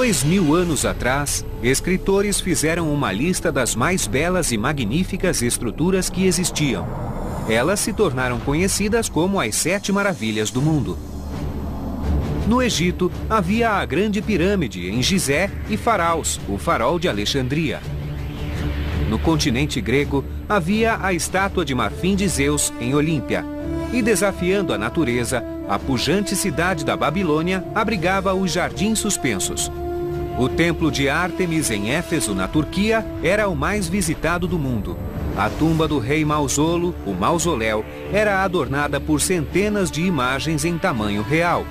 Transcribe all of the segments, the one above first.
2000 anos atrás, escritores fizeram uma lista das mais belas e magníficas estruturas que existiam. Elas se tornaram conhecidas como as 7 maravilhas do mundo. No Egito, havia a Grande Pirâmide em Gizé e Faraós, o farol de Alexandria. No continente grego, havia a estátua de marfim de Zeus em Olímpia. E desafiando a natureza, a pujante cidade da Babilônia abrigava os Jardins Suspensos. O templo de Ártemis em Éfeso, na Turquia, era o mais visitado do mundo. A tumba do rei Mausolo, o mausoléu, era adornada por centenas de imagens em tamanho real.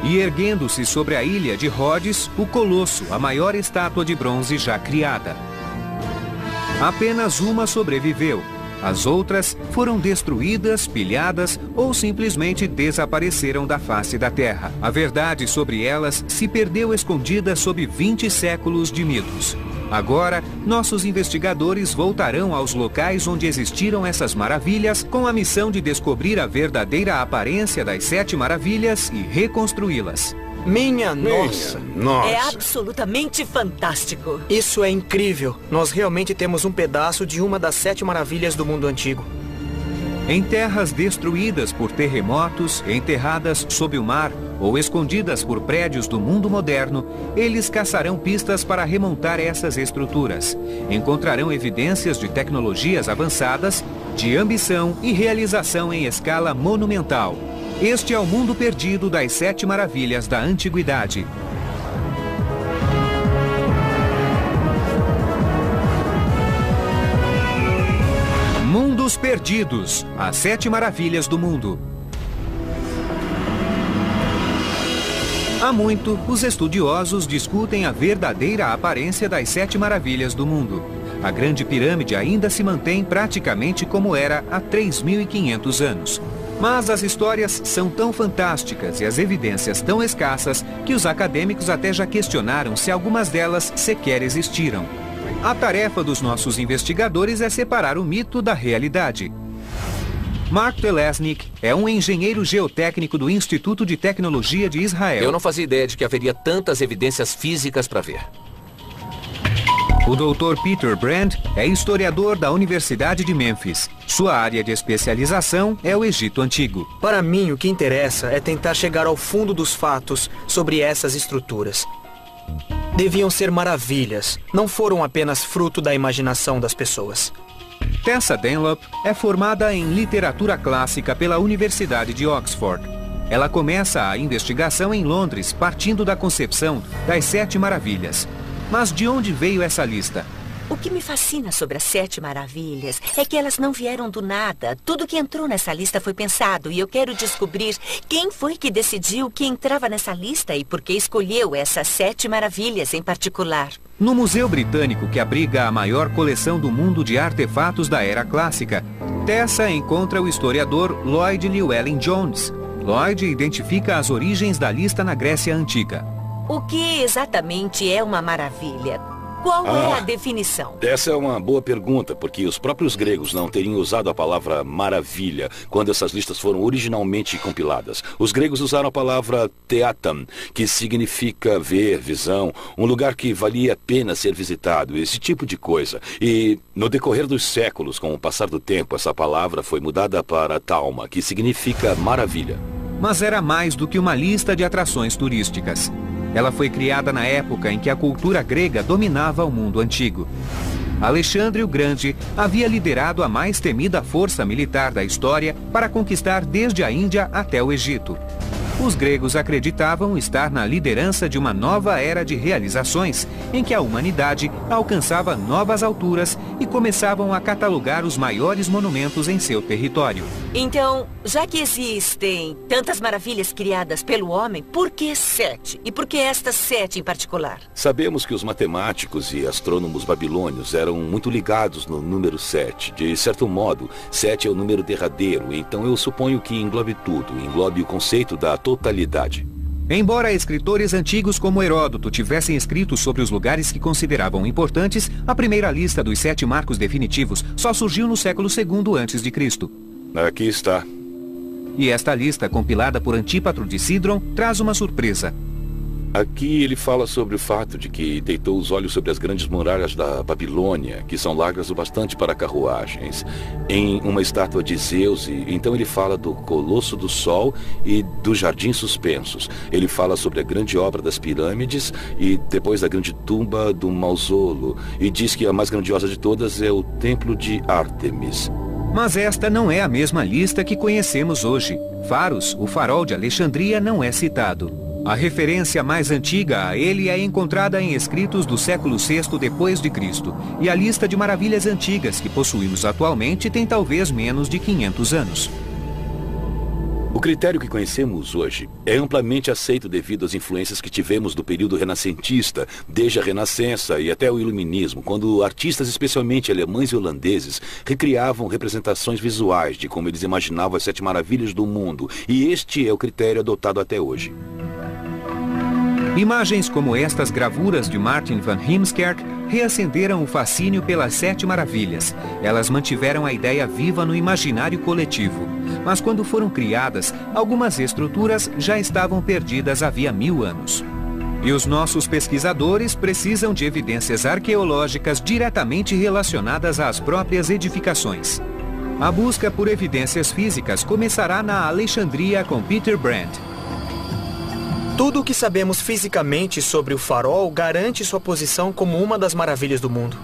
E erguendo-se sobre a ilha de Rhodes, o Colosso, a maior estátua de bronze já criada. Apenas uma sobreviveu. As outras foram destruídas, pilhadas ou simplesmente desapareceram da face da terra. A verdade sobre elas se perdeu escondida sob 20 séculos de mitos. Agora, nossos investigadores voltarão aos locais onde existiram essas maravilhas com a missão de descobrir a verdadeira aparência das 7 maravilhas e reconstruí-las. Minha nossa! É absolutamente fantástico. Isso é incrível. Nós realmente temos um pedaço de uma das 7 maravilhas do mundo antigo. Em terras destruídas por terremotos, enterradas sob o mar ou escondidas por prédios do mundo moderno, eles caçarão pistas para remontar essas estruturas. Encontrarão evidências de tecnologias avançadas, de ambição e realização em escala monumental. Este é o mundo perdido das 7 maravilhas da antiguidade. Mundos Perdidos, as 7 maravilhas do mundo. Há muito, os estudiosos discutem a verdadeira aparência das 7 maravilhas do mundo. A Grande Pirâmide ainda se mantém praticamente como era há 3.500 anos. Mas as histórias são tão fantásticas e as evidências tão escassas que os acadêmicos até já questionaram se algumas delas sequer existiram. A tarefa dos nossos investigadores é separar o mito da realidade. Mark Telesnik é um engenheiro geotécnico do Instituto de Tecnologia de Israel. Eu não fazia ideia de que haveria tantas evidências físicas para ver. O Dr. Peter Brand é historiador da Universidade de Memphis. Sua área de especialização é o Egito Antigo. Para mim, o que interessa é tentar chegar ao fundo dos fatos sobre essas estruturas. Deviam ser maravilhas, não foram apenas fruto da imaginação das pessoas. Tessa Dunlop é formada em literatura clássica pela Universidade de Oxford. Ela começa a investigação em Londres, partindo da concepção das 7 maravilhas. Mas de onde veio essa lista? O que me fascina sobre as 7 maravilhas é que elas não vieram do nada. Tudo que entrou nessa lista foi pensado e eu quero descobrir quem foi que decidiu que entrava nessa lista e por que escolheu essas 7 maravilhas em particular. No Museu Britânico, que abriga a maior coleção do mundo de artefatos da Era Clássica, Tessa encontra o historiador Lloyd Llewellyn Jones. Lloyd identifica as origens da lista na Grécia Antiga. O que exatamente é uma maravilha? Qual é a definição? Essa é uma boa pergunta, porque os próprios gregos não teriam usado a palavra maravilha quando essas listas foram originalmente compiladas. Os gregos usaram a palavra theaton, que significa ver, visão, um lugar que valia a pena ser visitado, esse tipo de coisa. E no decorrer dos séculos, com o passar do tempo, essa palavra foi mudada para tauma, que significa maravilha. Mas era mais do que uma lista de atrações turísticas. Ela foi criada na época em que a cultura grega dominava o mundo antigo. Alexandre o Grande havia liderado a mais temida força militar da história para conquistar desde a Índia até o Egito. Os gregos acreditavam estar na liderança de uma nova era de realizações, em que a humanidade alcançava novas alturas e começavam a catalogar os maiores monumentos em seu território. Então, já que existem tantas maravilhas criadas pelo homem, por que 7? E por que estas 7 em particular? Sabemos que os matemáticos e astrônomos babilônios eram muito ligados no número 7. De certo modo, 7 é o número derradeiro, então eu suponho que englobe tudo, englobe o conceito da totalidade. Embora escritores antigos como Heródoto tivessem escrito sobre os lugares que consideravam importantes, a primeira lista dos 7 marcos definitivos só surgiu no século II a.C. Aqui está. E esta lista, compilada por Antípatro de Sidron, traz uma surpresa. Aqui ele fala sobre o fato de que deitou os olhos sobre as grandes muralhas da Babilônia, que são largas o bastante para carruagens, em uma estátua de Zeus, e então ele fala do Colosso do Sol e dos Jardins Suspensos. Ele fala sobre a grande obra das pirâmides e depois da grande tumba do Mausolo, e diz que a mais grandiosa de todas é o Templo de Ártemis. Mas esta não é a mesma lista que conhecemos hoje. Faros, o farol de Alexandria, não é citado. A referência mais antiga a ele é encontrada em escritos do século VI depois de Cristo, e a lista de maravilhas antigas que possuímos atualmente tem talvez menos de 500 anos. O critério que conhecemos hoje é amplamente aceito devido às influências que tivemos do período renascentista, desde a Renascença e até o Iluminismo, quando artistas, especialmente alemães e holandeses, recriavam representações visuais de como eles imaginavam as 7 maravilhas do mundo, e este é o critério adotado até hoje. Imagens como estas gravuras de Martin van Heemskerck reacenderam o fascínio pelas 7 maravilhas. Elas mantiveram a ideia viva no imaginário coletivo. Mas quando foram criadas, algumas estruturas já estavam perdidas havia 1000 anos. E os nossos pesquisadores precisam de evidências arqueológicas diretamente relacionadas às próprias edificações. A busca por evidências físicas começará na Alexandria com Peter Brandt. Tudo o que sabemos fisicamente sobre o farol garante sua posição como uma das maravilhas do mundo.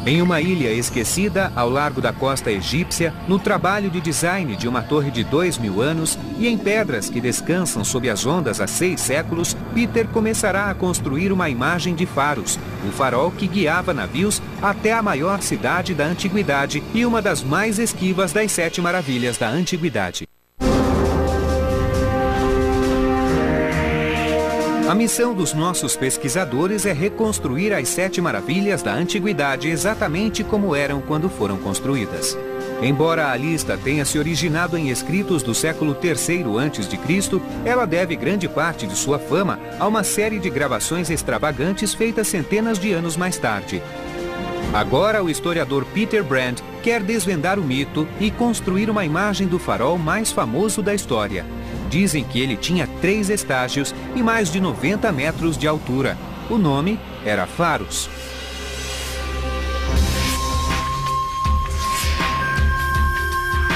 Em uma ilha esquecida, ao largo da costa egípcia, no trabalho de design de uma torre de 2000 anos e em pedras que descansam sob as ondas há 6 séculos, Peter começará a construir uma imagem de Faros, um farol que guiava navios até a maior cidade da antiguidade e uma das mais esquivas das 7 maravilhas da antiguidade. A missão dos nossos pesquisadores é reconstruir as 7 maravilhas da antiguidade exatamente como eram quando foram construídas. Embora a lista tenha se originado em escritos do século III a.C., ela deve grande parte de sua fama a uma série de gravações extravagantes feitas centenas de anos mais tarde. Agora o historiador Peter Brandt quer desvendar o mito e construir uma imagem do farol mais famoso da história. Dizem que ele tinha 3 estágios e mais de 90 metros de altura. O nome era Faros.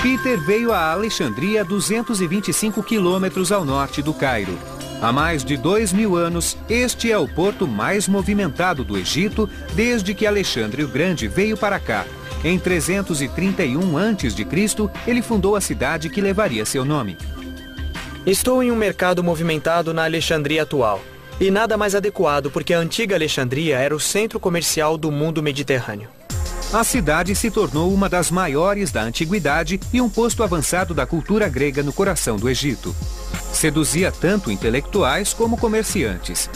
Peter veio a Alexandria, 225 quilômetros ao norte do Cairo. Há mais de 2000 anos, este é o porto mais movimentado do Egito desde que Alexandre o Grande veio para cá. Em 331 a.C., ele fundou a cidade que levaria seu nome. Estou em um mercado movimentado na Alexandria atual. E nada mais adequado porque a antiga Alexandria era o centro comercial do mundo mediterrâneo. A cidade se tornou uma das maiores da antiguidade e um posto avançado da cultura grega no coração do Egito. Seduzia tanto intelectuais como comerciantes.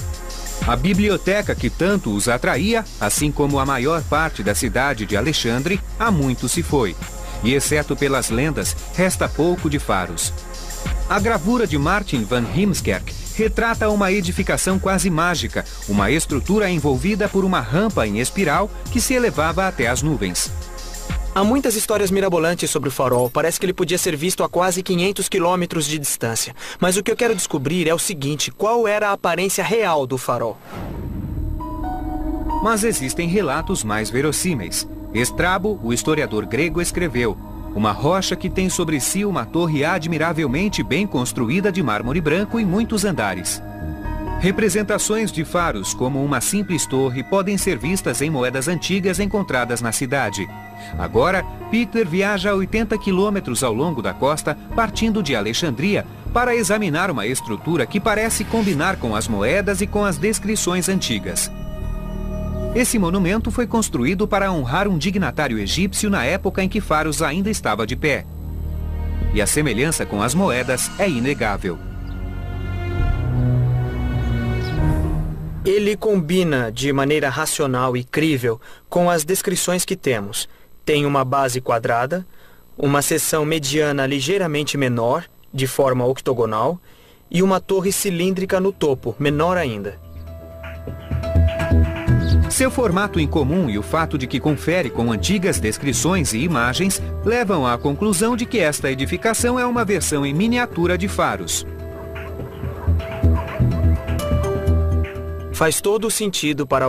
A biblioteca que tanto os atraía, assim como a maior parte da cidade de Alexandre, há muito se foi. E exceto pelas lendas, resta pouco de Faros. A gravura de Martin van Heemskerck retrata uma edificação quase mágica, uma estrutura envolvida por uma rampa em espiral que se elevava até as nuvens. Há muitas histórias mirabolantes sobre o farol. Parece que ele podia ser visto a quase 500 quilômetros de distância. Mas o que eu quero descobrir é o seguinte: qual era a aparência real do farol? Mas existem relatos mais verossímeis. Estrabo, o historiador grego, escreveu: uma rocha que tem sobre si uma torre admiravelmente bem construída de mármore branco e muitos andares. Representações de Faros como uma simples torre podem ser vistas em moedas antigas encontradas na cidade. Agora, Peter viaja a 80 quilômetros ao longo da costa, partindo de Alexandria, para examinar uma estrutura que parece combinar com as moedas e com as descrições antigas. Esse monumento foi construído para honrar um dignatário egípcio na época em que Faros ainda estava de pé. E a semelhança com as moedas é inegável. Ele combina de maneira racional e crível com as descrições que temos. Tem uma base quadrada, uma seção mediana ligeiramente menor, de forma octogonal, e uma torre cilíndrica no topo, menor ainda. Seu formato incomum e o fato de que confere com antigas descrições e imagens levam à conclusão de que esta edificação é uma versão em miniatura de Faros. Faz todo o sentido para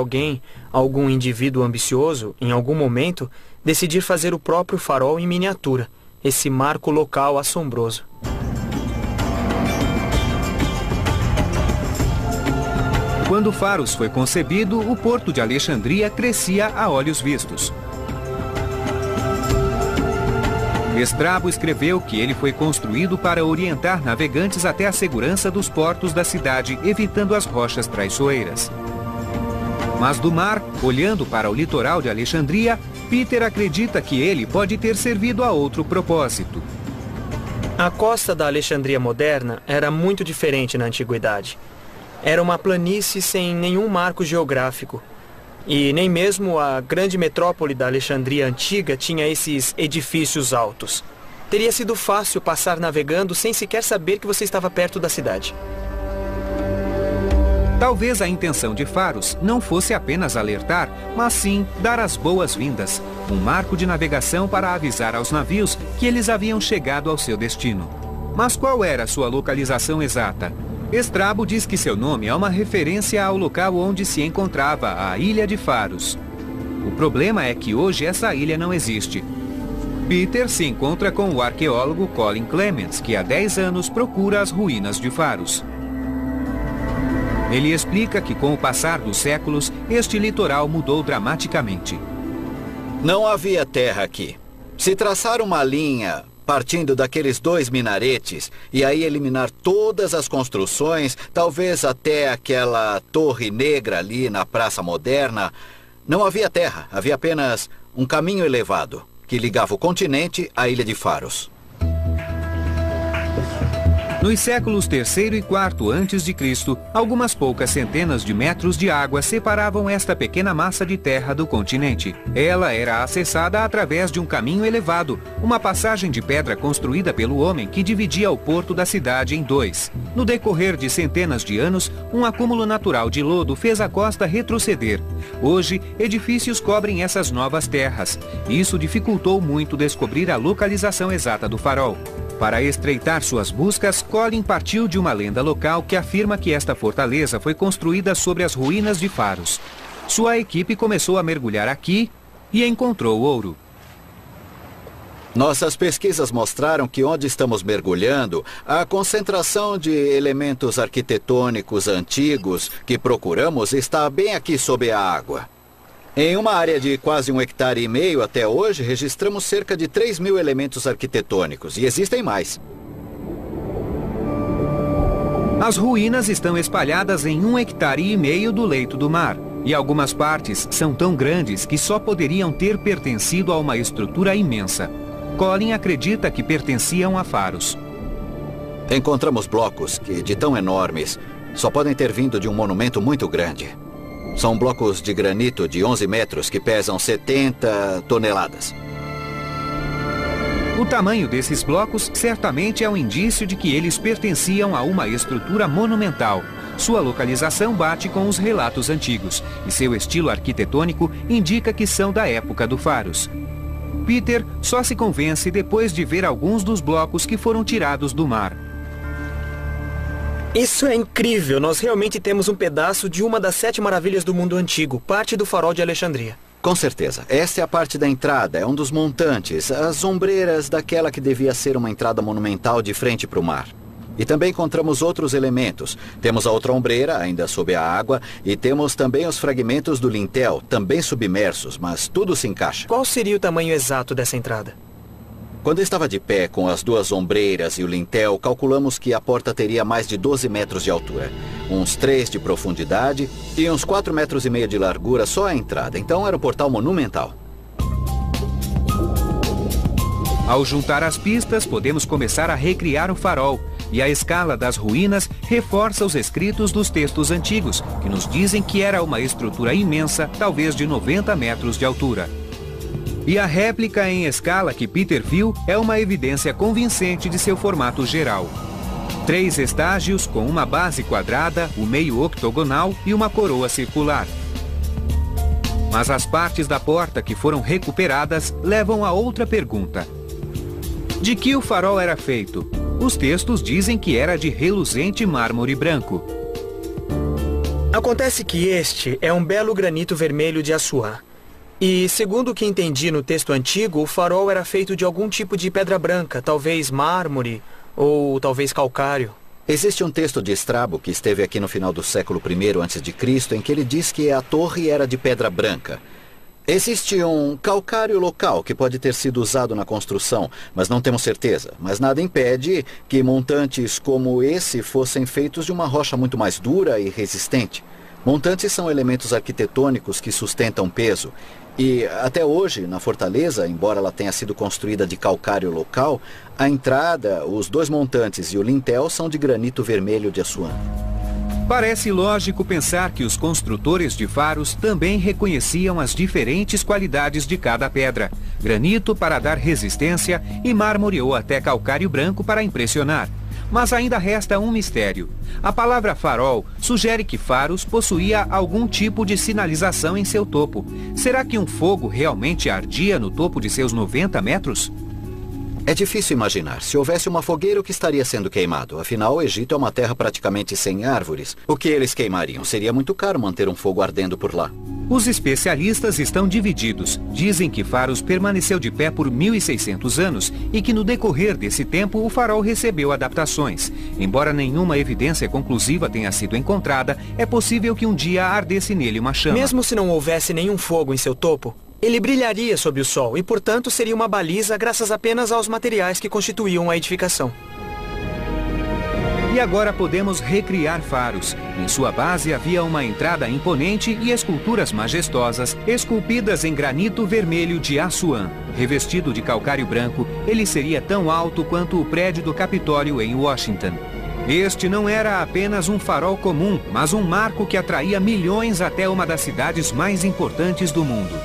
algum indivíduo ambicioso, em algum momento, decidir fazer o próprio farol em miniatura, esse marco local assombroso. Quando Faros foi concebido, o porto de Alexandria crescia a olhos vistos. Estrabo escreveu que ele foi construído para orientar navegantes até a segurança dos portos da cidade, evitando as rochas traiçoeiras. Mas do mar, olhando para o litoral de Alexandria, Peter acredita que ele pode ter servido a outro propósito. A costa da Alexandria moderna era muito diferente na antiguidade. Era uma planície sem nenhum marco geográfico. E nem mesmo a grande metrópole da Alexandria antiga tinha esses edifícios altos. Teria sido fácil passar navegando sem sequer saber que você estava perto da cidade. Talvez a intenção de Faros não fosse apenas alertar, mas sim dar as boas-vindas, um marco de navegação para avisar aos navios que eles haviam chegado ao seu destino. Mas qual era sua localização exata? Estrabo diz que seu nome é uma referência ao local onde se encontrava a Ilha de Faros. O problema é que hoje essa ilha não existe. Peter se encontra com o arqueólogo Colin Clements, que há 10 anos procura as ruínas de Faros. Ele explica que com o passar dos séculos, este litoral mudou dramaticamente. Não havia terra aqui. Se traçar uma linha partindo daqueles 2 minaretes e aí eliminar todas as construções, talvez até aquela torre negra ali na Praça Moderna, não havia terra, havia apenas um caminho elevado que ligava o continente à Ilha de Faros. Nos séculos III e IV a.C., algumas poucas centenas de metros de água separavam esta pequena massa de terra do continente. Ela era acessada através de um caminho elevado, uma passagem de pedra construída pelo homem que dividia o porto da cidade em 2. No decorrer de centenas de anos, um acúmulo natural de lodo fez a costa retroceder. Hoje, edifícios cobrem essas novas terras. Isso dificultou muito descobrir a localização exata do farol. Para estreitar suas buscas, Colin partiu de uma lenda local que afirma que esta fortaleza foi construída sobre as ruínas de Faros. Sua equipe começou a mergulhar aqui e encontrou ouro. Nossas pesquisas mostraram que onde estamos mergulhando, a concentração de elementos arquitetônicos antigos que procuramos está bem aqui sob a água. Em uma área de quase 1,5 hectares até hoje, registramos cerca de 3.000 elementos arquitetônicos, e existem mais. As ruínas estão espalhadas em 1,5 hectares do leito do mar, e algumas partes são tão grandes que só poderiam ter pertencido a uma estrutura imensa. Colin acredita que pertenciam a Faros. Encontramos blocos que, de tão enormes, só podem ter vindo de um monumento muito grande. São blocos de granito de 11 metros que pesam 70 toneladas. O tamanho desses blocos certamente é um indício de que eles pertenciam a uma estrutura monumental. Sua localização bate com os relatos antigos, e seu estilo arquitetônico indica que são da época do Faros. Peter só se convence depois de ver alguns dos blocos que foram tirados do mar. Isso é incrível! Nós realmente temos um pedaço de uma das 7 maravilhas do mundo antigo, parte do farol de Alexandria. Com certeza. Esta é a parte da entrada, é um dos montantes, as ombreiras daquela que devia ser uma entrada monumental de frente para o mar. E também encontramos outros elementos. Temos a outra ombreira, ainda sob a água, e temos também os fragmentos do lintel, também submersos, mas tudo se encaixa. Qual seria o tamanho exato dessa entrada? Quando estava de pé com as 2 ombreiras e o lintel, calculamos que a porta teria mais de 12 metros de altura, uns 3 de profundidade e uns 4,5 metros de largura só a entrada. Então era um portal monumental. Ao juntar as pistas, podemos começar a recriar o farol, e a escala das ruínas reforça os escritos dos textos antigos, que nos dizem que era uma estrutura imensa, talvez de 90 metros de altura. E a réplica em escala que Peter viu é uma evidência convincente de seu formato geral. 3 estágios com uma base quadrada, o meio octogonal e uma coroa circular. Mas as partes da porta que foram recuperadas levam a outra pergunta. De que o farol era feito? Os textos dizem que era de reluzente mármore branco. Acontece que este é um belo granito vermelho de Assuã. E, segundo o que entendi no texto antigo, o farol era feito de algum tipo de pedra branca, talvez mármore ou talvez calcário. Existe um texto de Estrabo que esteve aqui no final do século I a.C., em que ele diz que a torre era de pedra branca. Existe um calcário local que pode ter sido usado na construção, mas não temos certeza. Mas nada impede que montantes como esse fossem feitos de uma rocha muito mais dura e resistente. Montantes são elementos arquitetônicos que sustentam peso. E até hoje, na fortaleza, embora ela tenha sido construída de calcário local, a entrada, os 2 montantes e o lintel são de granito vermelho de Assuã. Parece lógico pensar que os construtores de faros também reconheciam as diferentes qualidades de cada pedra. Granito para dar resistência e mármore ou até calcário branco para impressionar. Mas ainda resta um mistério. A palavra farol sugere que Faros possuía algum tipo de sinalização em seu topo. Será que um fogo realmente ardia no topo de seus 90 metros? É difícil imaginar. Se houvesse uma fogueira, o que estaria sendo queimado? Afinal, o Egito é uma terra praticamente sem árvores. O que eles queimariam? Seria muito caro manter um fogo ardendo por lá. Os especialistas estão divididos. Dizem que Faros permaneceu de pé por 1.600 anos e que no decorrer desse tempo o farol recebeu adaptações. Embora nenhuma evidência conclusiva tenha sido encontrada, é possível que um dia ardesse nele uma chama. Mesmo se não houvesse nenhum fogo em seu topo, ele brilharia sob o sol e, portanto, seria uma baliza graças apenas aos materiais que constituíam a edificação. E agora podemos recriar Faros. Em sua base havia uma entrada imponente e esculturas majestosas, esculpidas em granito vermelho de Assuã. Revestido de calcário branco, ele seria tão alto quanto o prédio do Capitólio em Washington. Este não era apenas um farol comum, mas um marco que atraía milhões até uma das cidades mais importantes do mundo.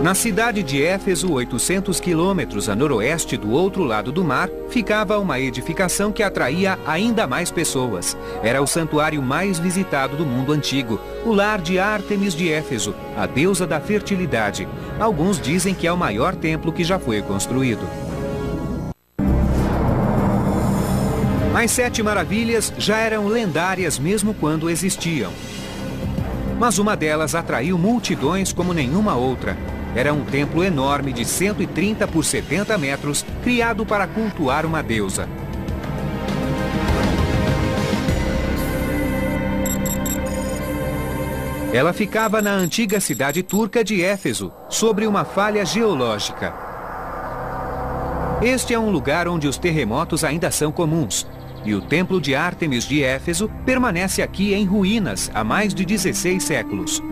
Na cidade de Éfeso, 800 quilômetros a noroeste do outro lado do mar, ficava uma edificação que atraía ainda mais pessoas. Era o santuário mais visitado do mundo antigo, o lar de Ártemis de Éfeso, a deusa da fertilidade. Alguns dizem que é o maior templo que já foi construído. As 7 maravilhas já eram lendárias mesmo quando existiam. Mas uma delas atraiu multidões como nenhuma outra. Era um templo enorme de 130 por 70 metros, criado para cultuar uma deusa. Ela ficava na antiga cidade turca de Éfeso, sobre uma falha geológica. Este é um lugar onde os terremotos ainda são comuns. E o templo de Ártemis de Éfeso permanece aqui em ruínas há mais de 16 séculos.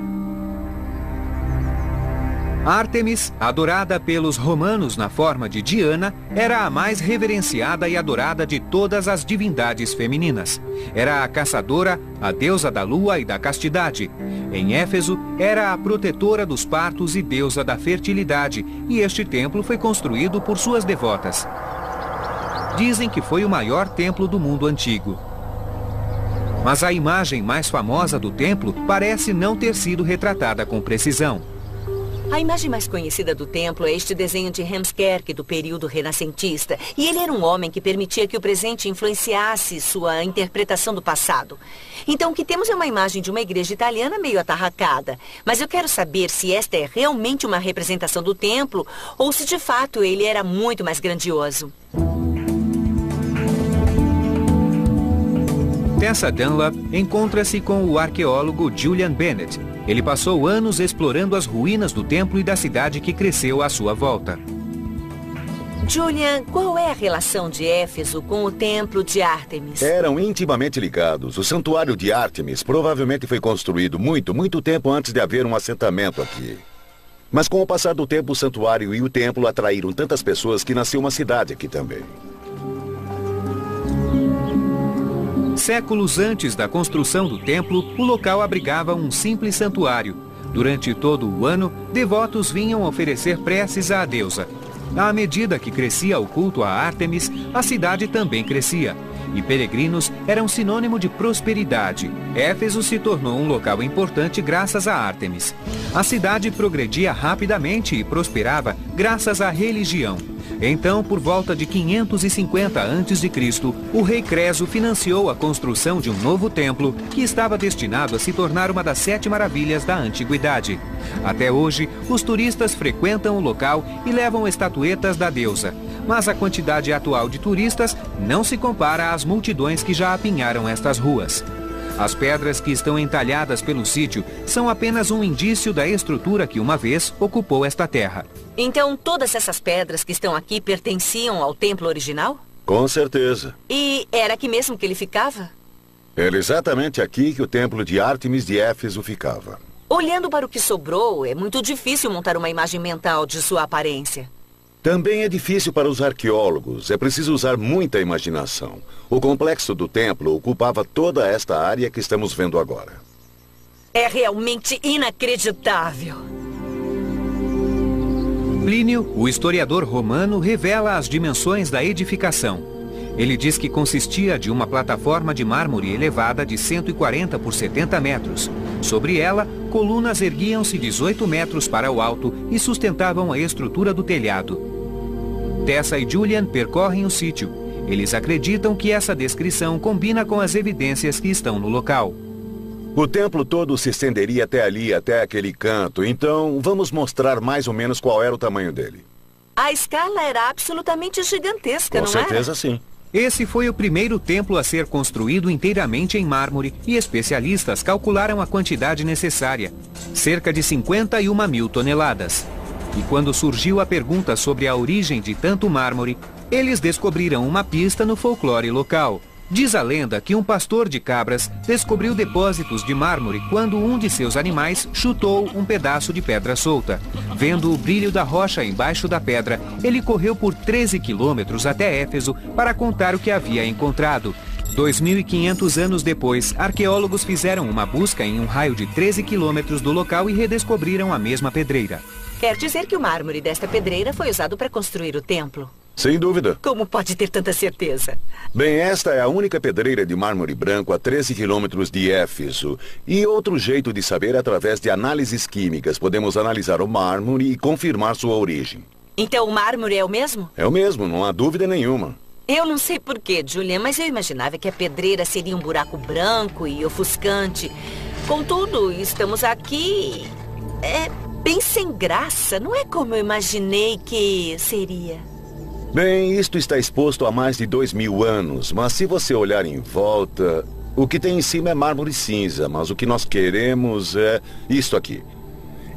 Ártemis, adorada pelos romanos na forma de Diana, era a mais reverenciada e adorada de todas as divindades femininas. Era a caçadora, a deusa da lua e da castidade. Em Éfeso, era a protetora dos partos e deusa da fertilidade, e este templo foi construído por suas devotas. Dizem que foi o maior templo do mundo antigo. Mas a imagem mais famosa do templo parece não ter sido retratada com precisão. A imagem mais conhecida do templo é este desenho de Heemskerk do período renascentista. E ele era um homem que permitia que o presente influenciasse sua interpretação do passado. Então o que temos é uma imagem de uma igreja italiana meio atarracada. Mas eu quero saber se esta é realmente uma representação do templo ou se de fato ele era muito mais grandioso. Tessa Dunlap encontra-se com o arqueólogo Julian Bennett. Ele passou anos explorando as ruínas do templo e da cidade que cresceu à sua volta. Julian, qual é a relação de Éfeso com o templo de Ártemis? Eram intimamente ligados. O santuário de Ártemis provavelmente foi construído muito tempo antes de haver um assentamento aqui. Mas com o passar do tempo, o santuário e o templo atraíram tantas pessoas que nasceu uma cidade aqui também. Séculos antes da construção do templo, o local abrigava um simples santuário. Durante todo o ano, devotos vinham oferecer preces à deusa. À medida que crescia o culto a Ártemis, a cidade também crescia. E peregrinos eram sinônimo de prosperidade. Éfeso se tornou um local importante graças a Ártemis. A cidade progredia rapidamente e prosperava graças à religião. Então, por volta de 550 a.C., o rei Creso financiou a construção de um novo templo que estava destinado a se tornar uma das 7 maravilhas da antiguidade. Até hoje, os turistas frequentam o local e levam estatuetas da deusa. Mas a quantidade atual de turistas não se compara às multidões que já apinharam estas ruas. As pedras que estão entalhadas pelo sítio são apenas um indício da estrutura que uma vez ocupou esta terra. Então, todas essas pedras que estão aqui pertenciam ao templo original? Com certeza. E era aqui mesmo que ele ficava? Era exatamente aqui que o templo de Ártemis de Éfeso ficava. Olhando para o que sobrou, é muito difícil montar uma imagem mental de sua aparência. Também é difícil para os arqueólogos. É preciso usar muita imaginação. O complexo do templo ocupava toda esta área que estamos vendo agora. É realmente inacreditável. Plínio, o historiador romano, revela as dimensões da edificação. Ele diz que consistia de uma plataforma de mármore elevada de 140 por 70 metros. Sobre ela, colunas erguiam-se 18 metros para o alto e sustentavam a estrutura do telhado. Tessa e Julian percorrem o sítio. Eles acreditam que essa descrição combina com as evidências que estão no local. O templo todo se estenderia até ali, até aquele canto. Então, vamos mostrar mais ou menos qual era o tamanho dele. A escala era absolutamente gigantesca, não era? Com certeza, sim. Esse foi o primeiro templo a ser construído inteiramente em mármore e especialistas calcularam a quantidade necessária, cerca de 51 mil toneladas. E quando surgiu a pergunta sobre a origem de tanto mármore, eles descobriram uma pista no folclore local. Diz a lenda que um pastor de cabras descobriu depósitos de mármore quando um de seus animais chutou um pedaço de pedra solta. Vendo o brilho da rocha embaixo da pedra, ele correu por 13 quilômetros até Éfeso para contar o que havia encontrado. 2.500 anos depois, arqueólogos fizeram uma busca em um raio de 13 quilômetros do local e redescobriram a mesma pedreira. Quer dizer que o mármore desta pedreira foi usado para construir o templo? Sem dúvida. Como pode ter tanta certeza? Bem, esta é a única pedreira de mármore branco a 13 quilômetros de Éfeso. E outro jeito de saber é através de análises químicas. Podemos analisar o mármore e confirmar sua origem. Então o mármore é o mesmo? É o mesmo, não há dúvida nenhuma. Eu não sei porquê, Julian, mas eu imaginava que a pedreira seria um buraco branco e ofuscante. Contudo, estamos aqui... É bem sem graça. Não é como eu imaginei que seria. Bem, isto está exposto há mais de 2.000 anos, mas se você olhar em volta, o que tem em cima é mármore cinza, mas o que nós queremos é isto aqui.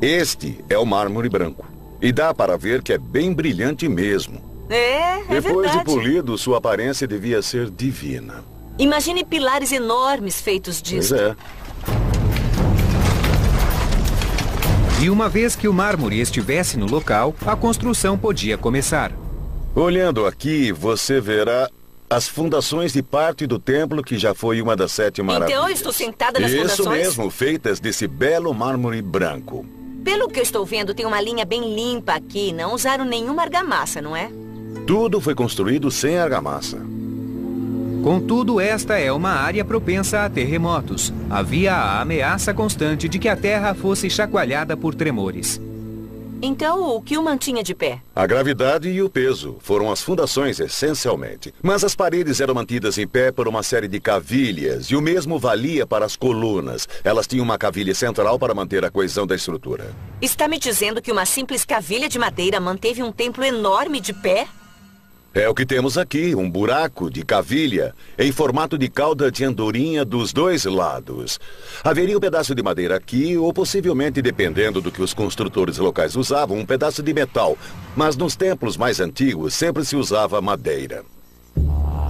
Este é o mármore branco. E dá para ver que é bem brilhante mesmo. É Depois verdade. de polido, sua aparência devia ser divina. Imagine pilares enormes feitos disso. Pois é. E uma vez que o mármore estivesse no local, a construção podia começar. Olhando aqui, você verá as fundações de parte do templo que já foi uma das 7 maravilhas. Então eu estou sentada nas Isso fundações? mesmo, feitas desse belo mármore branco. Pelo que eu estou vendo, tem uma linha bem limpa aqui. Não usaram nenhuma argamassa, não é? Tudo foi construído sem argamassa. Contudo, esta é uma área propensa a terremotos. Havia a ameaça constante de que a terra fosse chacoalhada por tremores. Então, o que o mantinha de pé? A gravidade e o peso foram as fundações essencialmente. Mas as paredes eram mantidas em pé por uma série de cavilhas, e o mesmo valia para as colunas. Elas tinham uma cavilha central para manter a coesão da estrutura. Está me dizendo que uma simples cavilha de madeira manteve um templo enorme de pé? É o que temos aqui, um buraco de cavilha em formato de cauda de andorinha dos dois lados. Haveria um pedaço de madeira aqui, ou possivelmente, dependendo do que os construtores locais usavam, um pedaço de metal. Mas nos templos mais antigos sempre se usava madeira.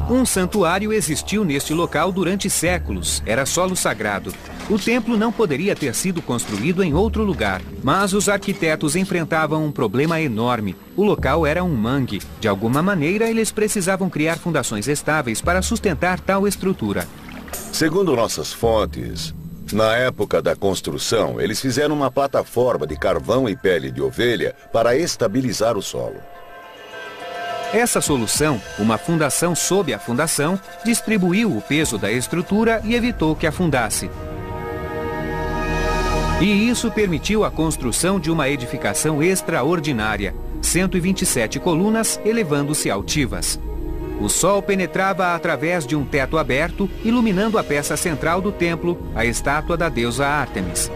Um santuário existiu neste local durante séculos. Era solo sagrado. O templo não poderia ter sido construído em outro lugar. Mas os arquitetos enfrentavam um problema enorme. O local era um mangue. De alguma maneira, eles precisavam criar fundações estáveis para sustentar tal estrutura. Segundo nossas fontes, na época da construção, eles fizeram uma plataforma de carvão e pele de ovelha para estabilizar o solo. Essa solução, uma fundação sob a fundação, distribuiu o peso da estrutura e evitou que afundasse. E isso permitiu a construção de uma edificação extraordinária. 127 colunas elevando-se altivas. O sol penetrava através de um teto aberto, iluminando a peça central do templo, a estátua da deusa Ártemis.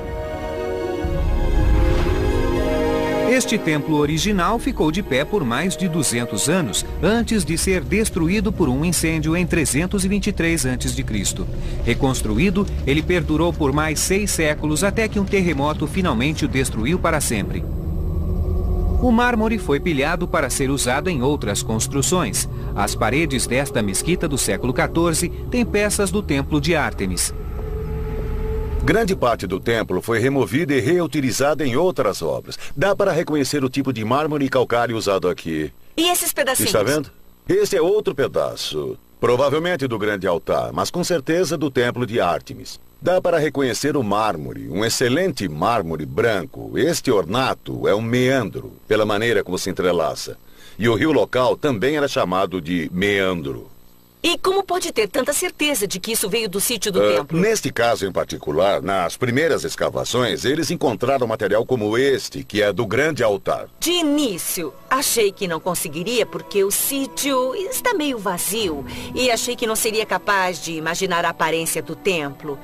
Este templo original ficou de pé por mais de 200 anos, antes de ser destruído por um incêndio em 323 a.C. Reconstruído, ele perdurou por mais 6 séculos até que um terremoto finalmente o destruiu para sempre. O mármore foi pilhado para ser usado em outras construções. As paredes desta mesquita do século XIV têm peças do templo de Ártemis. Grande parte do templo foi removida e reutilizada em outras obras. Dá para reconhecer o tipo de mármore e calcário usado aqui. E esses pedacinhos? Está vendo? Este é outro pedaço. Provavelmente do grande altar, mas com certeza do templo de Ártemis. Dá para reconhecer o mármore, um excelente mármore branco. Este ornato é um meandro, pela maneira como se entrelaça. E o rio local também era chamado de meandro. E como pode ter tanta certeza de que isso veio do sítio do templo? Neste caso em particular, nas primeiras escavações, eles encontraram material como este, que é do grande altar. De início, achei que não conseguiria porque o sítio está meio vazio. E achei que não seria capaz de imaginar a aparência do templo.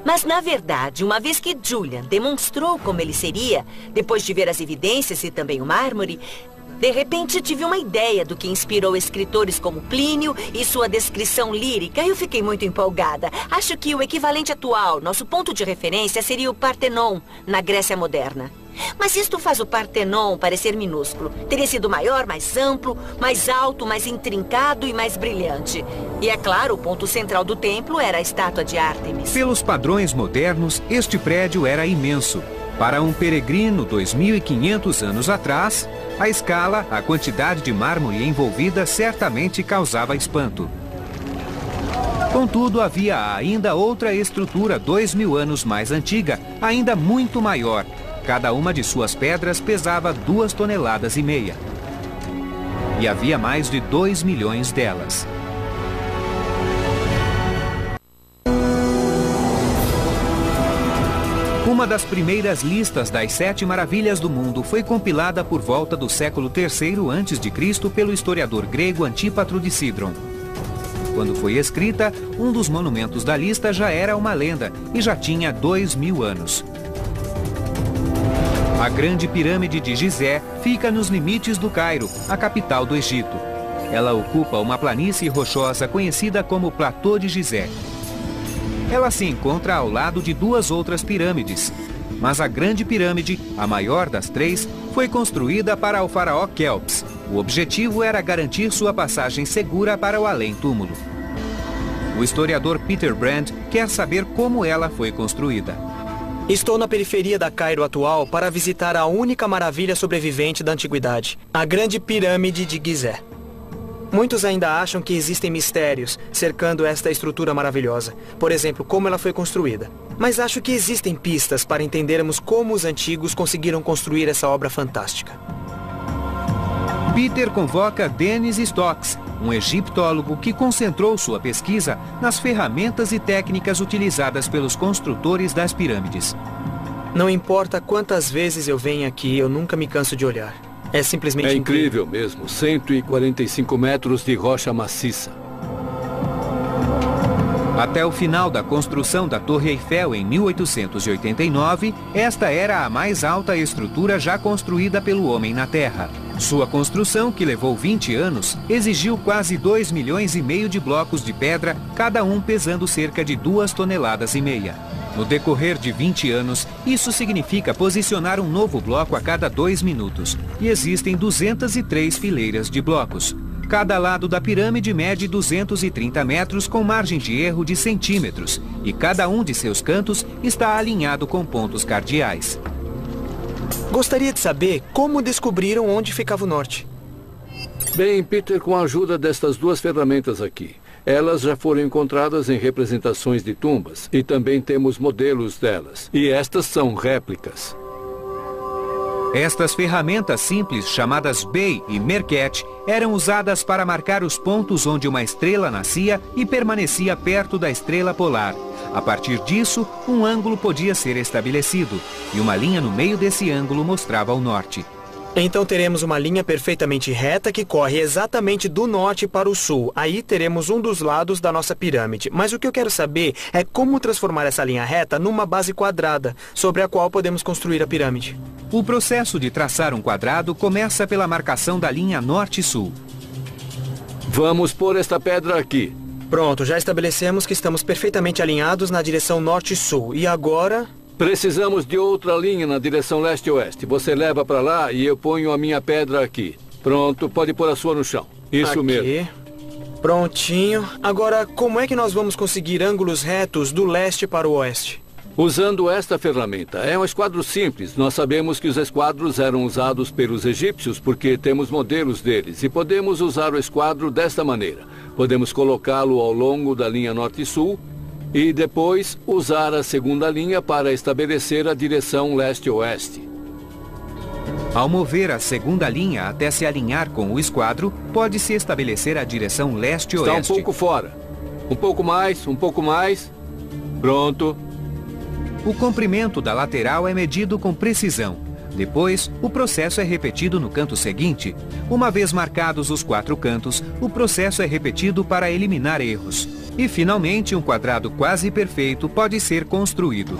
Mas, na verdade, uma vez que Julian demonstrou como ele seria, depois de ver as evidências e também o mármore, de repente tive uma ideia do que inspirou escritores como Plínio e sua descrição lírica. Eu fiquei muito empolgada. Acho que o equivalente atual, nosso ponto de referência, seria o Partenon, na Grécia moderna. Mas isto faz o Partenon parecer minúsculo. Teria sido maior, mais amplo, mais alto, mais intrincado e mais brilhante. E é claro, o ponto central do templo era a estátua de Ártemis. Pelos padrões modernos, este prédio era imenso. Para um peregrino 2.500 anos atrás, a escala, a quantidade de mármore envolvida certamente causava espanto. Contudo, havia ainda outra estrutura 2.000 anos mais antiga, ainda muito maior. Cada uma de suas pedras pesava 2,5 toneladas. E havia mais de 2 milhões delas. Uma das primeiras listas das 7 maravilhas do mundo foi compilada por volta do século III a.C. pelo historiador grego Antípatro de Sidron. Quando foi escrita, um dos monumentos da lista já era uma lenda e já tinha 2.000 anos. A Grande Pirâmide de Gizé fica nos limites do Cairo, a capital do Egito. Ela ocupa uma planície rochosa conhecida como Platô de Gizé. Ela se encontra ao lado de 2 outras pirâmides, mas a Grande Pirâmide, a maior das 3, foi construída para o faraó Quéops. O objetivo era garantir sua passagem segura para o além-túmulo. O historiador Peter Brand quer saber como ela foi construída. Estou na periferia da Cairo atual para visitar a única maravilha sobrevivente da antiguidade, a Grande Pirâmide de Gizé. Muitos ainda acham que existem mistérios cercando esta estrutura maravilhosa. Por exemplo, como ela foi construída. Mas acho que existem pistas para entendermos como os antigos conseguiram construir essa obra fantástica. Peter convoca Dennis Stocks, um egiptólogo que concentrou sua pesquisa nas ferramentas e técnicas utilizadas pelos construtores das pirâmides. Não importa quantas vezes eu venho aqui, eu nunca me canso de olhar. É simplesmente incrível mesmo. 145 metros de rocha maciça. Até o final da construção da Torre Eiffel em 1889, esta era a mais alta estrutura já construída pelo homem na Terra. Sua construção, que levou 20 anos, exigiu quase 2,5 milhões de blocos de pedra, cada um pesando cerca de 2,5 toneladas. No decorrer de 20 anos, isso significa posicionar um novo bloco a cada 2 minutos. E existem 203 fileiras de blocos. Cada lado da pirâmide mede 230 metros com margem de erro de centímetros. E cada um de seus cantos está alinhado com pontos cardeais. Gostaria de saber como descobriram onde ficava o norte. Bem, Peter, com a ajuda destas 2 ferramentas aqui. Elas já foram encontradas em representações de tumbas e também temos modelos delas. E estas são réplicas. Estas ferramentas simples, chamadas Bey e Merket, eram usadas para marcar os pontos onde uma estrela nascia e permanecia perto da estrela polar. A partir disso, um ângulo podia ser estabelecido, e uma linha no meio desse ângulo mostrava o norte. Então teremos uma linha perfeitamente reta que corre exatamente do norte para o sul. Aí teremos um dos lados da nossa pirâmide. Mas o que eu quero saber é como transformar essa linha reta numa base quadrada, sobre a qual podemos construir a pirâmide. O processo de traçar um quadrado começa pela marcação da linha norte-sul. Vamos pôr esta pedra aqui. Pronto, já estabelecemos que estamos perfeitamente alinhados na direção norte-sul. E agora... Precisamos de outra linha na direção leste-oeste. Você leva para lá e eu ponho a minha pedra aqui. Pronto, pode pôr a sua no chão. Isso aqui. Mesmo. Prontinho. Agora, como é que nós vamos conseguir ângulos retos do leste para o oeste? Usando esta ferramenta. É um esquadro simples. Nós sabemos que os esquadros eram usados pelos egípcios porque temos modelos deles. E podemos usar o esquadro desta maneira. Podemos colocá-lo ao longo da linha norte-sul e depois usar a segunda linha para estabelecer a direção leste-oeste. Ao mover a segunda linha até se alinhar com o esquadro, pode-se estabelecer a direção leste-oeste. Está um pouco fora. Um pouco mais, um pouco mais. Pronto. O comprimento da lateral é medido com precisão. Depois, o processo é repetido no canto seguinte. Uma vez marcados os 4 cantos, o processo é repetido para eliminar erros. E, finalmente, um quadrado quase perfeito pode ser construído.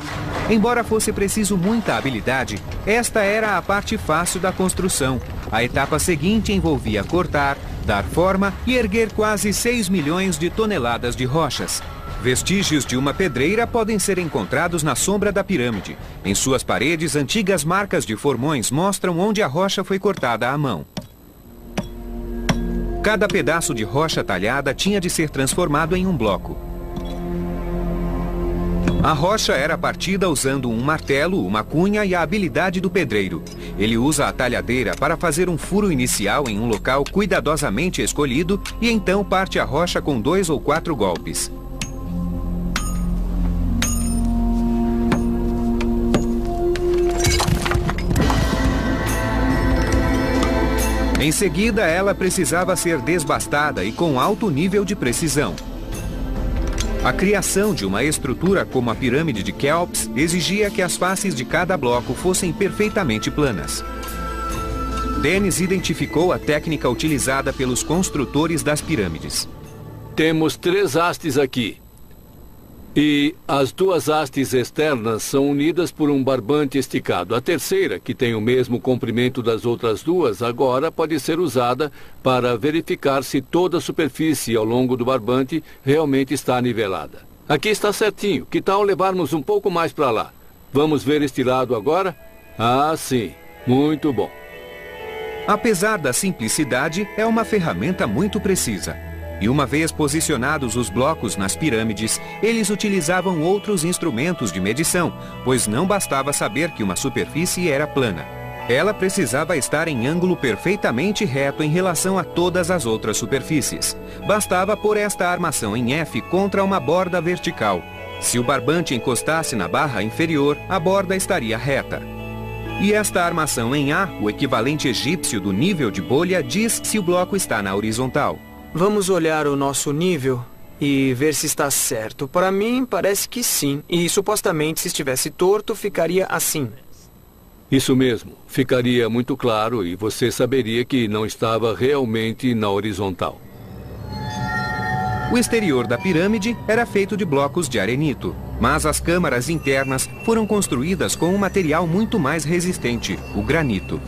Embora fosse preciso muita habilidade, esta era a parte fácil da construção. A etapa seguinte envolvia cortar, dar forma e erguer quase 6 milhões de toneladas de rochas. Vestígios de uma pedreira podem ser encontrados na sombra da pirâmide. Em suas paredes, antigas marcas de formões mostram onde a rocha foi cortada à mão. Cada pedaço de rocha talhada tinha de ser transformado em um bloco. A rocha era partida usando um martelo, uma cunha e a habilidade do pedreiro. Ele usa a talhadeira para fazer um furo inicial em um local cuidadosamente escolhido e então parte a rocha com 2 ou 4 golpes. Em seguida, ela precisava ser desbastada e com alto nível de precisão. A criação de uma estrutura como a pirâmide de Quéops exigia que as faces de cada bloco fossem perfeitamente planas. Dennis identificou a técnica utilizada pelos construtores das pirâmides. Temos 3 hastes aqui. E as 2 hastes externas são unidas por um barbante esticado. A terceira, que tem o mesmo comprimento das outras 2, agora pode ser usada para verificar se toda a superfície ao longo do barbante realmente está nivelada. Aqui está certinho. Que tal levarmos um pouco mais para lá? Vamos ver este lado agora? Ah, sim. Muito bom. Apesar da simplicidade, é uma ferramenta muito precisa. E uma vez posicionados os blocos nas pirâmides, eles utilizavam outros instrumentos de medição, pois não bastava saber que uma superfície era plana. Ela precisava estar em ângulo perfeitamente reto em relação a todas as outras superfícies. Bastava pôr esta armação em F contra uma borda vertical. Se o barbante encostasse na barra inferior, a borda estaria reta. E esta armação em A, o equivalente egípcio do nível de bolha, diz se o bloco está na horizontal. Vamos olhar o nosso nível e ver se está certo. Para mim, parece que sim. E supostamente, se estivesse torto, ficaria assim. Isso mesmo. Ficaria muito claro e você saberia que não estava realmente na horizontal. O exterior da pirâmide era feito de blocos de arenito, mas as câmaras internas foram construídas com um material muito mais resistente, o granito.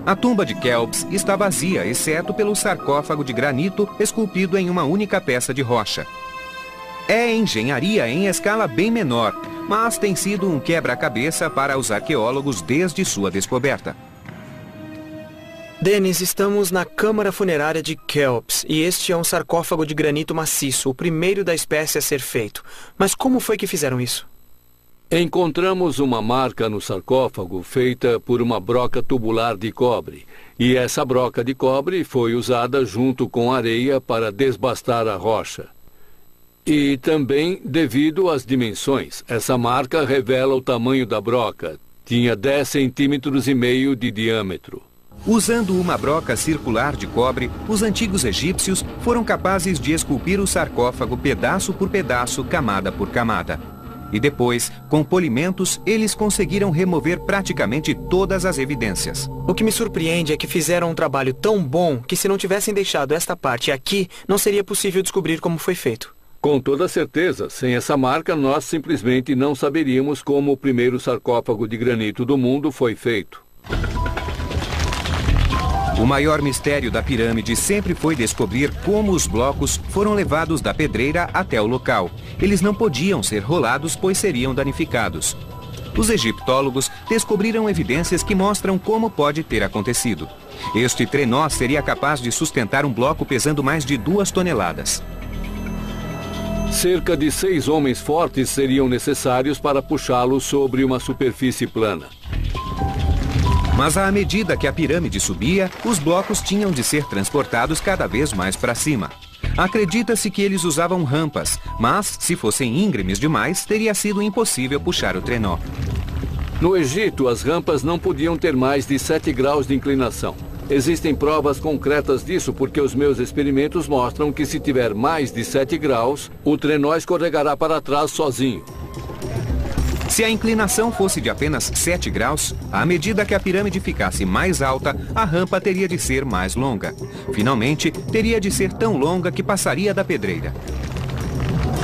A tumba de Quéops está vazia, exceto pelo sarcófago de granito esculpido em uma única peça de rocha. É engenharia em escala bem menor, mas tem sido um quebra-cabeça para os arqueólogos desde sua descoberta. Dennis, estamos na câmara funerária de Quéops e este é um sarcófago de granito maciço, o primeiro da espécie a ser feito. Mas como foi que fizeram isso? Encontramos uma marca no sarcófago feita por uma broca tubular de cobre. E essa broca de cobre foi usada junto com areia para desbastar a rocha. E também devido às dimensões. Essa marca revela o tamanho da broca. Tinha 10,5 centímetros de diâmetro. Usando uma broca circular de cobre, os antigos egípcios foram capazes de esculpir o sarcófago pedaço por pedaço, camada por camada. E depois, com polimentos, eles conseguiram remover praticamente todas as evidências. O que me surpreende é que fizeram um trabalho tão bom que se não tivessem deixado esta parte aqui, não seria possível descobrir como foi feito. Com toda certeza, sem essa marca, nós simplesmente não saberíamos como o primeiro sarcófago de granito do mundo foi feito. O maior mistério da pirâmide sempre foi descobrir como os blocos foram levados da pedreira até o local. Eles não podiam ser rolados, pois seriam danificados. Os egiptólogos descobriram evidências que mostram como pode ter acontecido. Este trenó seria capaz de sustentar um bloco pesando mais de 2 toneladas. Cerca de 6 homens fortes seriam necessários para puxá-lo sobre uma superfície plana. Mas à medida que a pirâmide subia, os blocos tinham de ser transportados cada vez mais para cima. Acredita-se que eles usavam rampas, mas se fossem íngremes demais, teria sido impossível puxar o trenó. No Egito, as rampas não podiam ter mais de 7 graus de inclinação. Existem provas concretas disso porque os meus experimentos mostram que se tiver mais de 7 graus, o trenó escorregará para trás sozinho. Se a inclinação fosse de apenas 7 graus, à medida que a pirâmide ficasse mais alta, a rampa teria de ser mais longa. Finalmente, teria de ser tão longa que passaria da pedreira.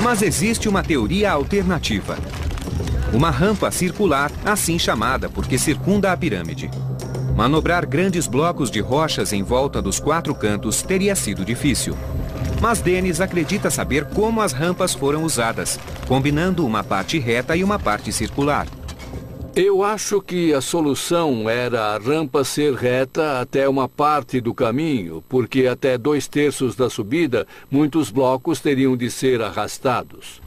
Mas existe uma teoria alternativa. Uma rampa circular, assim chamada porque circunda a pirâmide. Manobrar grandes blocos de rochas em volta dos 4 cantos teria sido difícil. Mas Dennis acredita saber como as rampas foram usadas, combinando uma parte reta e uma parte circular. Eu acho que a solução era a rampa ser reta até uma parte do caminho, porque até 2/3 da subida, muitos blocos teriam de ser arrastados.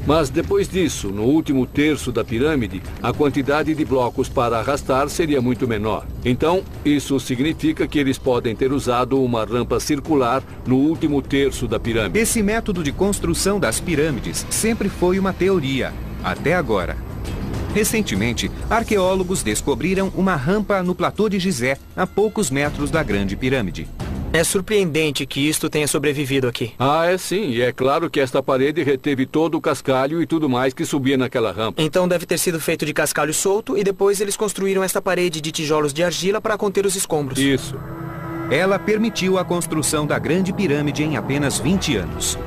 Mas depois disso, no último terço da pirâmide, a quantidade de blocos para arrastar seria muito menor. Então, isso significa que eles podem ter usado uma rampa circular no último terço da pirâmide. Esse método de construção das pirâmides sempre foi uma teoria, até agora. Recentemente, arqueólogos descobriram uma rampa no platô de Gizé, a poucos metros da Grande Pirâmide. É surpreendente que isto tenha sobrevivido aqui. Ah, é sim. E é claro que esta parede reteve todo o cascalho e tudo mais que subia naquela rampa. Então deve ter sido feito de cascalho solto e depois eles construíram esta parede de tijolos de argila para conter os escombros. Isso. Ela permitiu a construção da Grande Pirâmide em apenas 20 anos.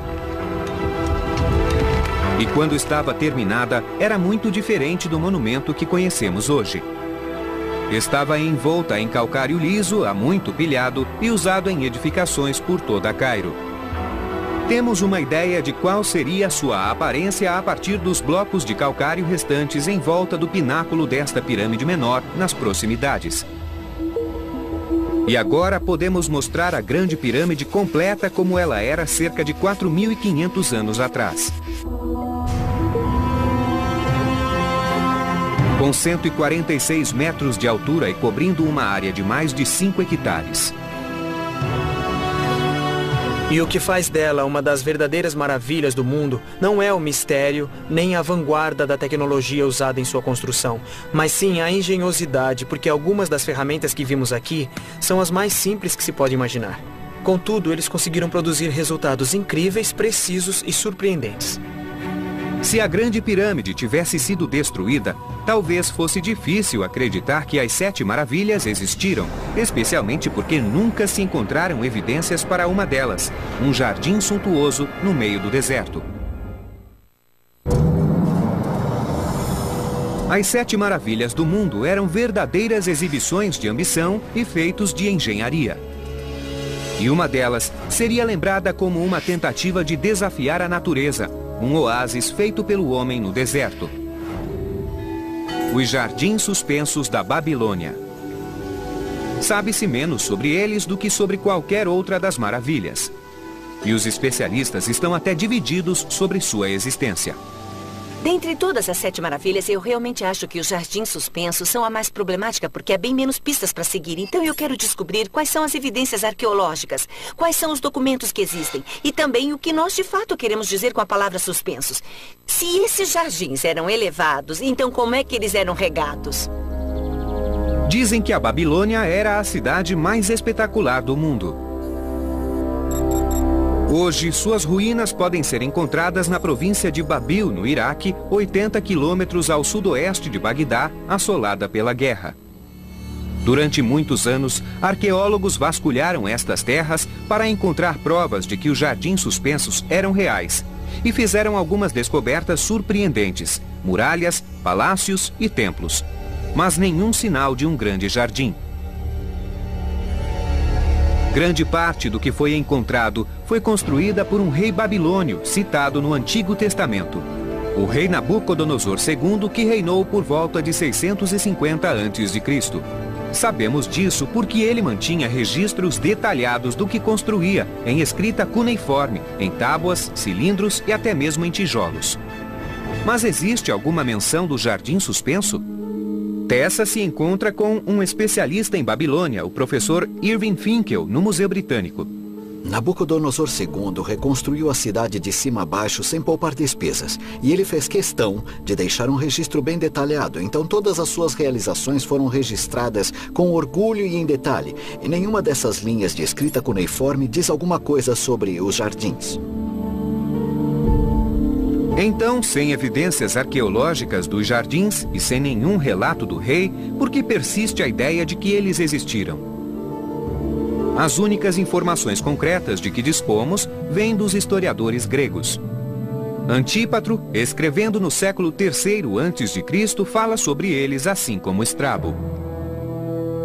E quando estava terminada, era muito diferente do monumento que conhecemos hoje. Estava envolta em calcário liso, muito pilhado e usado em edificações por toda Cairo. Temos uma ideia de qual seria sua aparência a partir dos blocos de calcário restantes em volta do pináculo desta pirâmide menor, nas proximidades. E agora podemos mostrar a Grande Pirâmide completa como ela era cerca de 4.500 anos atrás. Com 146 metros de altura e cobrindo uma área de mais de 5 hectares. E o que faz dela uma das verdadeiras maravilhas do mundo não é o mistério, nem a vanguarda da tecnologia usada em sua construção, mas sim a engenhosidade, porque algumas das ferramentas que vimos aqui são as mais simples que se pode imaginar. Contudo, eles conseguiram produzir resultados incríveis, precisos e surpreendentes. Se a Grande Pirâmide tivesse sido destruída, talvez fosse difícil acreditar que as 7 maravilhas existiram, especialmente porque nunca se encontraram evidências para uma delas, um jardim suntuoso no meio do deserto. As 7 maravilhas do mundo eram verdadeiras exibições de ambição e feitos de engenharia. E uma delas seria lembrada como uma tentativa de desafiar a natureza, um oásis feito pelo homem no deserto. Os Jardins Suspensos da Babilônia. Sabe-se menos sobre eles do que sobre qualquer outra das maravilhas. E os especialistas estão até divididos sobre sua existência. Dentre todas as 7 maravilhas, eu realmente acho que os jardins suspensos são a mais problemática porque há bem menos pistas para seguir. Então eu quero descobrir quais são as evidências arqueológicas, quais são os documentos que existem e também o que nós de fato queremos dizer com a palavra suspensos. Se esses jardins eram elevados, então como é que eles eram regados? Dizem que a Babilônia era a cidade mais espetacular do mundo. Hoje, suas ruínas podem ser encontradas na província de Babil, no Iraque, 80 quilômetros ao sudoeste de Bagdá, assolada pela guerra. Durante muitos anos, arqueólogos vasculharam estas terras para encontrar provas de que os jardins suspensos eram reais e fizeram algumas descobertas surpreendentes, muralhas, palácios e templos, mas nenhum sinal de um grande jardim. Grande parte do que foi encontrado foi construída por um rei babilônio citado no Antigo Testamento, o rei Nabucodonosor II, que reinou por volta de 650 a.C. Sabemos disso porque ele mantinha registros detalhados do que construía, em escrita cuneiforme, em tábuas, cilindros e até mesmo em tijolos. Mas existe alguma menção do jardim suspenso? Tessa se encontra com um especialista em Babilônia, o professor Irving Finkel, no Museu Britânico. Nabucodonosor II reconstruiu a cidade de cima a baixo sem poupar despesas, e ele fez questão de deixar um registro bem detalhado, então todas as suas realizações foram registradas com orgulho e em detalhe, e nenhuma dessas linhas de escrita cuneiforme diz alguma coisa sobre os jardins. Então, sem evidências arqueológicas dos jardins e sem nenhum relato do rei, por que persiste a ideia de que eles existiram? As únicas informações concretas de que dispomos vêm dos historiadores gregos. Antípatro, escrevendo no século III a.C., fala sobre eles assim como Estrabo.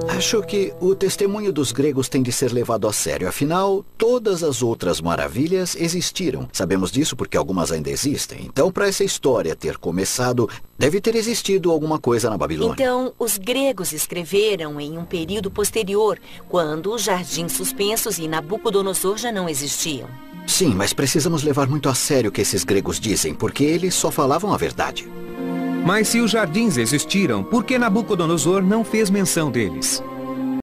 Acho que o testemunho dos gregos tem de ser levado a sério. Afinal, todas as outras maravilhas existiram. Sabemos disso porque algumas ainda existem. Então, para essa história ter começado, deve ter existido alguma coisa na Babilônia. Então, os gregos escreveram em um período posterior, quando os jardins suspensos e Nabucodonosor já não existiam. Sim, mas precisamos levar muito a sério o que esses gregos dizem, porque eles só falavam a verdade. Mas se os jardins existiram, por que Nabucodonosor não fez menção deles?